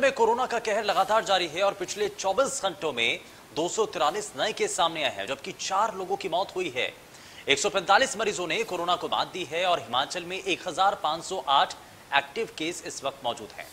में कोरोना का कहर लगातार जारी है और पिछले 24 घंटों में 243 नए केस सामने आए हैं, जबकि 4 लोगों की मौत हुई है। 145 मरीजों ने कोरोना को मात दी है और हिमाचल में 1508 एक्टिव केस इस वक्त मौजूद हैं।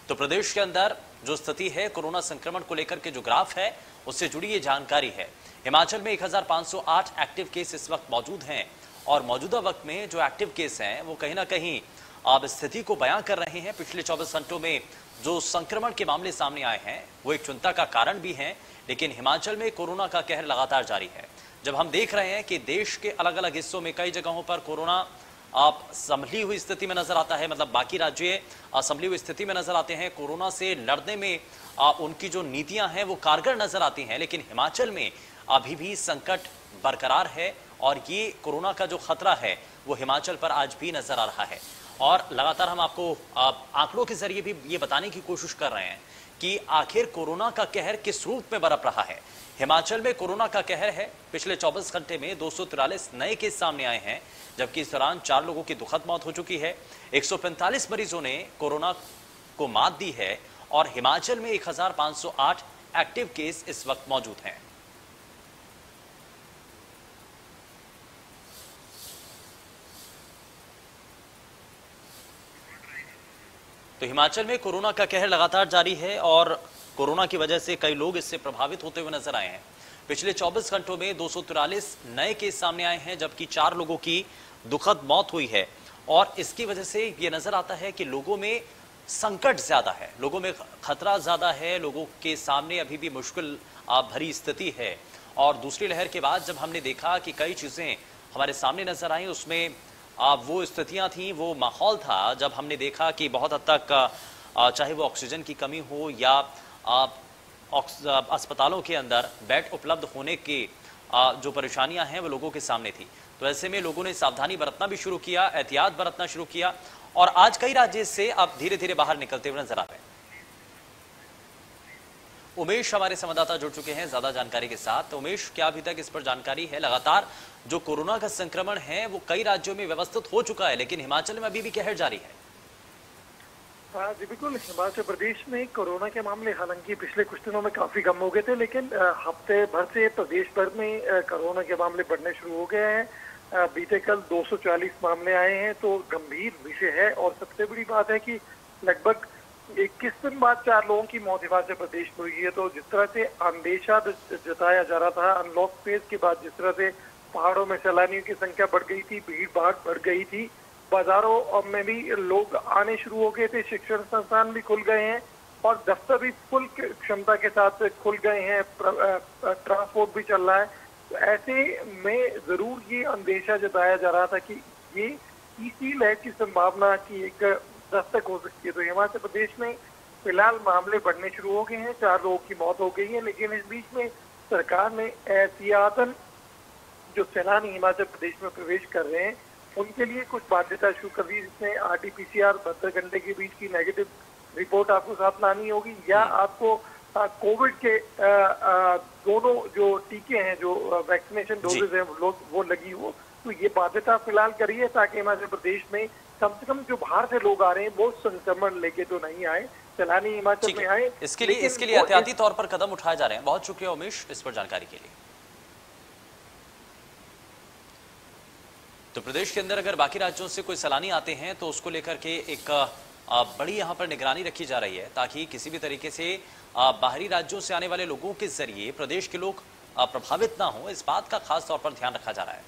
तो प्रदेश के अंदर जो स्थिति है कोरोना संक्रमण को लेकर के जो ग्राफ है उससे जुड़ी ये जानकारी है। हिमाचल में 1508 एक्टिव केस इस वक्त मौजूद हैं और मौजूदा वक्त में जो एक्टिव केस हैं वो कहीं ना कहीं अब स्थिति को बयां कर रहे हैं। पिछले 24 घंटों में जो संक्रमण के मामले सामने आए हैं वो एक चिंता का कारण भी हैं, लेकिन हिमाचल में कोरोना का कहर लगातार जारी है। जब हम देख रहे हैं कि देश के अलग अलग हिस्सों में कई जगहों पर कोरोना आप संभली हुई स्थिति में नजर आता है, मतलब बाकी राज्य संभली हुई स्थिति में नजर आते हैं, कोरोना से लड़ने में उनकी जो नीतियां हैं वो कारगर नजर आती हैं, लेकिन हिमाचल में अभी भी संकट बरकरार है और ये कोरोना का जो खतरा है वो हिमाचल पर आज भी नजर आ रहा है। और लगातार हम आपको आंकड़ों के जरिए भी ये बताने की कोशिश कर रहे हैं कि आखिर कोरोना का कहर किस रूप में बरप रहा है। हिमाचल में कोरोना का कहर है। पिछले 24 घंटे में 243 नए केस सामने आए हैं, जबकि इस दौरान 4 लोगों की दुखद मौत हो चुकी है। 145 मरीजों ने कोरोना को मात दी है और हिमाचल में 1508 एक्टिव केस इस वक्त मौजूद हैं। तो हिमाचल में कोरोना का कहर लगातार जारी है और कोरोना की वजह से कई लोग इससे प्रभावित होते हुए नजर आए हैं। पिछले 24 घंटों में 243 नए केस सामने आए हैं, जबकि 4 लोगों की दुखद मौत हुई है और इसकी वजह से ये नजर आता है कि लोगों में संकट ज्यादा है, लोगों में खतरा ज्यादा है, लोगों के सामने अभी भी मुश्किल भरी स्थिति है। और दूसरी लहर के बाद जब हमने देखा कि कई चीजें हमारे सामने नजर आई, उसमें वो स्थितियां थी, वो माहौल था जब हमने देखा कि बहुत हद तक चाहे वो ऑक्सीजन की कमी हो या अस्पतालों के अंदर बेड उपलब्ध होने की जो परेशानियां हैं वो लोगों के सामने थी। तो ऐसे में लोगों ने सावधानी बरतना भी शुरू किया, एहतियात बरतना शुरू किया और आज कई राज्य से अब धीरे धीरे बाहर निकलते हुए नजर आ रहे हैं। उमेश हमारे संवाददाता जुड़ चुके हैं ज्यादा जानकारी के साथ। उमेश, क्या अभी तक इस पर जानकारी है? लगातार जो कोरोना का संक्रमण है वो कई राज्यों में व्यवस्थित हो चुका है, लेकिन हिमाचल में अभी भी कहर जारी है। हाँ जी बिल्कुल, हिमाचल प्रदेश में कोरोना के मामले हालांकि पिछले कुछ दिनों में काफी कम हो गए थे, लेकिन हफ्ते भर से प्रदेश भर में कोरोना के मामले बढ़ने शुरू हो गए हैं। बीते कल 240 मामले आए हैं, तो गंभीर विषय है। और सबसे बड़ी बात है कि लगभग 21 दिन बाद 4 लोगों की मौत हिमाचल प्रदेश में हुई है। तो जिस तरह से अंदेशा जताया जा रहा था अनलॉक फेज के बाद, जिस तरह से पहाड़ों में सैलानियों की संख्या बढ़ गई थी, भीड़ भाड़ बढ़ गई थी, बाजारों में भी लोग आने शुरू हो गए थे, शिक्षण संस्थान भी खुल गए हैं और दफ्तर भी फुल क्षमता के साथ खुल गए हैं, ट्रांसपोर्ट भी चल रहा है। तो ऐसे में जरूर ये अंदेशा जताया जा रहा था कि ये तीसरी लहर की संभावना की एक दस्तक हो सकती है। तो हिमाचल प्रदेश में फिलहाल मामले बढ़ने शुरू हो गए हैं, 4 लोगों की मौत हो गई है, लेकिन इस बीच में सरकार ने एहतियातन जो सैलानी हिमाचल प्रदेश में प्रवेश कर रहे हैं उनके लिए कुछ बाध्यता शुरू कर दी, जिसमें RT-PCR 72 घंटे के बीच की नेगेटिव रिपोर्ट आपको साथ लानी होगी या आपको कोविड के दोनों जो टीके हैं, जो वैक्सीनेशन डोजेज हैं वो लगी हो। तो ये बाध्यता फिलहाल करी है ताकि हिमाचल प्रदेश में कम से कम जो बाहर से लोग आ रहे हैं वो संक्रमण लेके तो नहीं आए, सैलानी हिमाचल में आए। इसके लिए एहतियाती तौर पर कदम उठाए जा रहे हैं। बहुत शुक्रिया उमेश इस पर जानकारी के लिए। तो प्रदेश के अंदर अगर बाकी राज्यों से कोई सैलानी आते हैं तो उसको लेकर के एक बड़ी यहां पर निगरानी रखी जा रही है, ताकि किसी भी तरीके से बाहरी राज्यों से आने वाले लोगों के जरिए प्रदेश के लोग प्रभावित ना हो, इस बात का खास तौर पर ध्यान रखा जा रहा है।